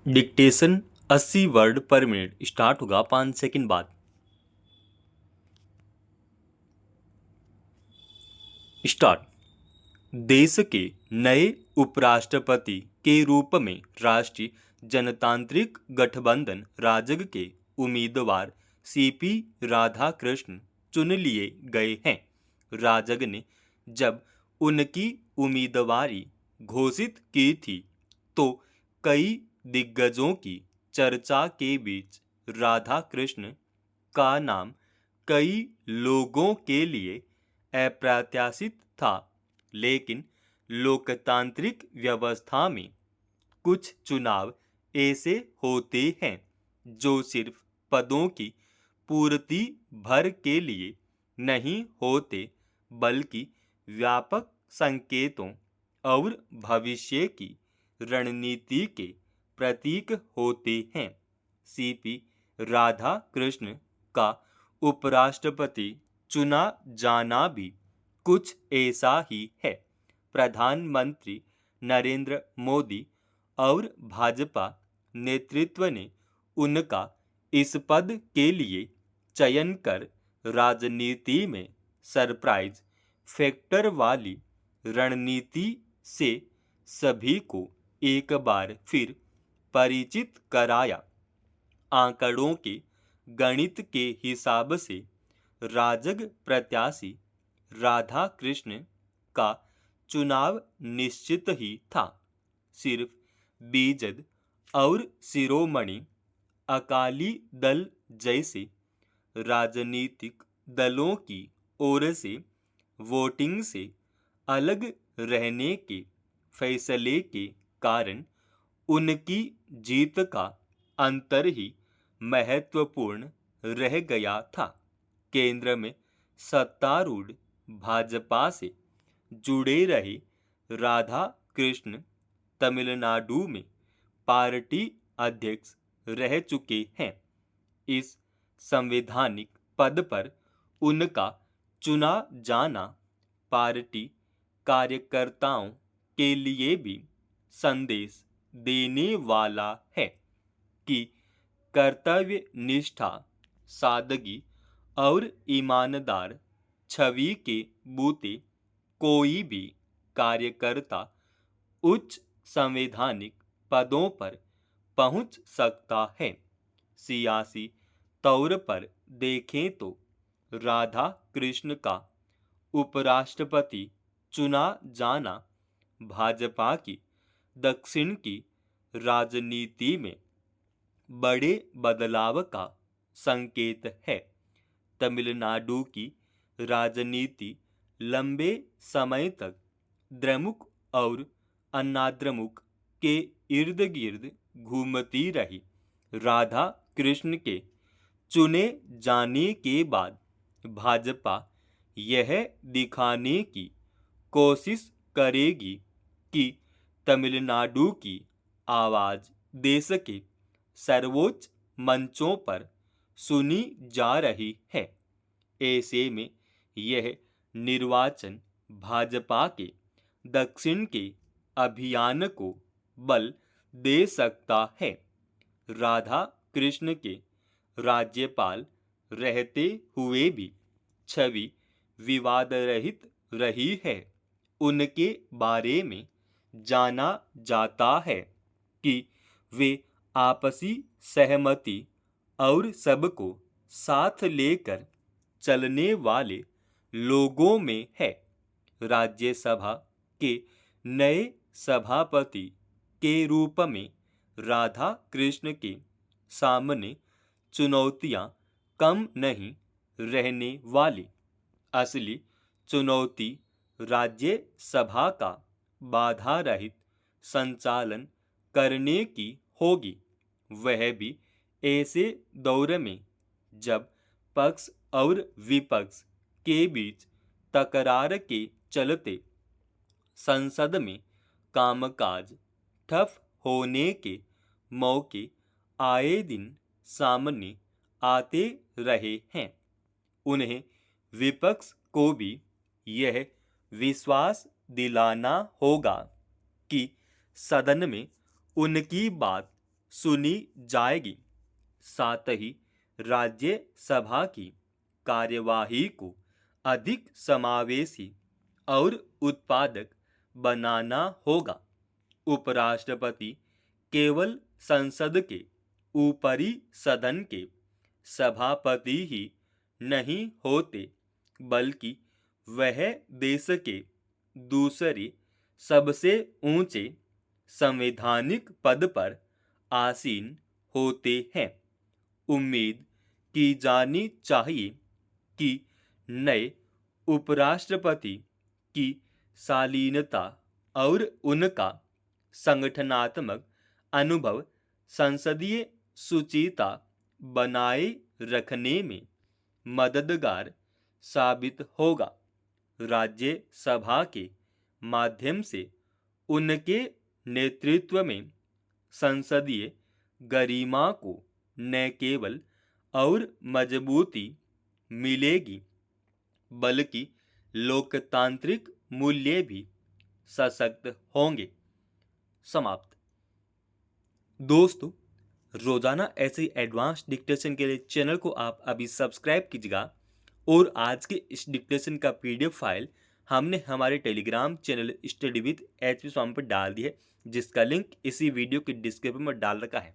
Dictation 80 word पर minute start होगा 5 second बाद। स्टार्ट। देश के नए उपराष्ट्रपति के रूप में राष्ट्रीय जनतांत्रिक गठबंधन राजग के उम्मीदवार सीपी राधाकृष्ण चुन लिए गए हैं। राजग ने जब उनकी उम्मीदवारी घोषित की थी तो कई दिग्गजों की चर्चा के बीच राधाकृष्ण का नाम कई लोगों के लिए अप्रत्याशित था, लेकिन लोकतांत्रिक व्यवस्था में कुछ चुनाव ऐसे होते हैं जो सिर्फ पदों की पूर्ति भर के लिए नहीं होते, बल्कि व्यापक संकेतों और भविष्य की रणनीति के प्रतीक होते हैं। सीपी राधा कृष्ण का उपराष्ट्रपति चुना जाना भी कुछ ऐसा ही है। प्रधानमंत्री नरेंद्र मोदी और भाजपा नेतृत्व ने उनका इस पद के लिए चयन कर राजनीति में सरप्राइज फैक्टर वाली रणनीति से सभी को एक बार फिर परिचित कराया। आंकड़ों के गणित के हिसाब से राजग प्रत्याशी राधा कृष्ण का चुनाव निश्चित ही था। सिर्फ बीजद और शिरोमणि अकाली दल जैसे राजनीतिक दलों की ओर से वोटिंग से अलग रहने के फैसले के कारण उनकी जीत का अंतर ही महत्वपूर्ण रह गया था। केंद्र में सत्तारूढ़ भाजपा से जुड़े रहे राधा कृष्ण तमिलनाडु में पार्टी अध्यक्ष रह चुके हैं। इस संवैधानिक पद पर उनका चुना जाना पार्टी कार्यकर्ताओं के लिए भी संदेश देने वाला है कि कर्तव्य निष्ठा, सादगी और ईमानदार छवि के बूते कोई भी कार्यकर्ता उच्च संवैधानिक पदों पर पहुंच सकता है। सियासी तौर पर देखें तो राधा कृष्ण का उपराष्ट्रपति चुना जाना भाजपा की दक्षिण की राजनीति में बड़े बदलाव का संकेत है। तमिलनाडु की राजनीति लंबे समय तक द्रमुक और अन्नाद्रमुक के इर्द गिर्द घूमती रही। राधा कृष्ण के चुने जाने के बाद भाजपा यह दिखाने की कोशिश करेगी कि तमिलनाडु की आवाज देश के सर्वोच्च मंचों पर सुनी जा रही है। ऐसे में यह निर्वाचन भाजपा के दक्षिण के अभियान को बल दे सकता है। राधा कृष्ण के राज्यपाल रहते हुए भी छवि विवाद रहित रही है। उनके बारे में जाना जाता है कि वे आपसी सहमति और सबको साथ लेकर चलने वाले लोगों में है। राज्यसभा के नए सभापति के रूप में राधा कृष्ण के सामने चुनौतियां कम नहीं रहने वाली। असली चुनौती राज्यसभा का बाधा रहित संचालन करने की होगी, वह भी ऐसे दौर में जब पक्ष और विपक्ष के बीच तकरार के चलते संसद में कामकाज ठप होने के मौके आए दिन सामने आते रहे हैं। उन्हें विपक्ष को भी यह विश्वास दिलाना होगा कि सदन में उनकी बात सुनी जाएगी। साथ ही राज्यसभा की कार्यवाही को अधिक समावेशी और उत्पादक बनाना होगा। उपराष्ट्रपति केवल संसद के ऊपरी सदन के सभापति ही नहीं होते, बल्कि वह देश के दूसरे सबसे ऊंचे संवैधानिक पद पर आसीन होते हैं। उम्मीद की जानी चाहिए कि नए उपराष्ट्रपति की शालीनता और उनका संगठनात्मक अनुभव संसदीय शुचिता बनाए रखने में मददगार साबित होगा। राज्यसभा के माध्यम से उनके नेतृत्व में संसदीय गरिमा को न केवल और मजबूती मिलेगी, बल्कि लोकतांत्रिक मूल्य भी सशक्त होंगे। समाप्त। दोस्तों, रोजाना ऐसे एडवांस डिक्टेशन के लिए चैनल को आप अभी सब्सक्राइब कीजिएगा और आज के इस डिक्टेशन का पीडीएफ फाइल हमने हमारे Telegram channel study with HP Swami पर डाल दी है, जिसका लिंक इसी वीडियो के डिस्क्रिप्शन में डाल रखा है।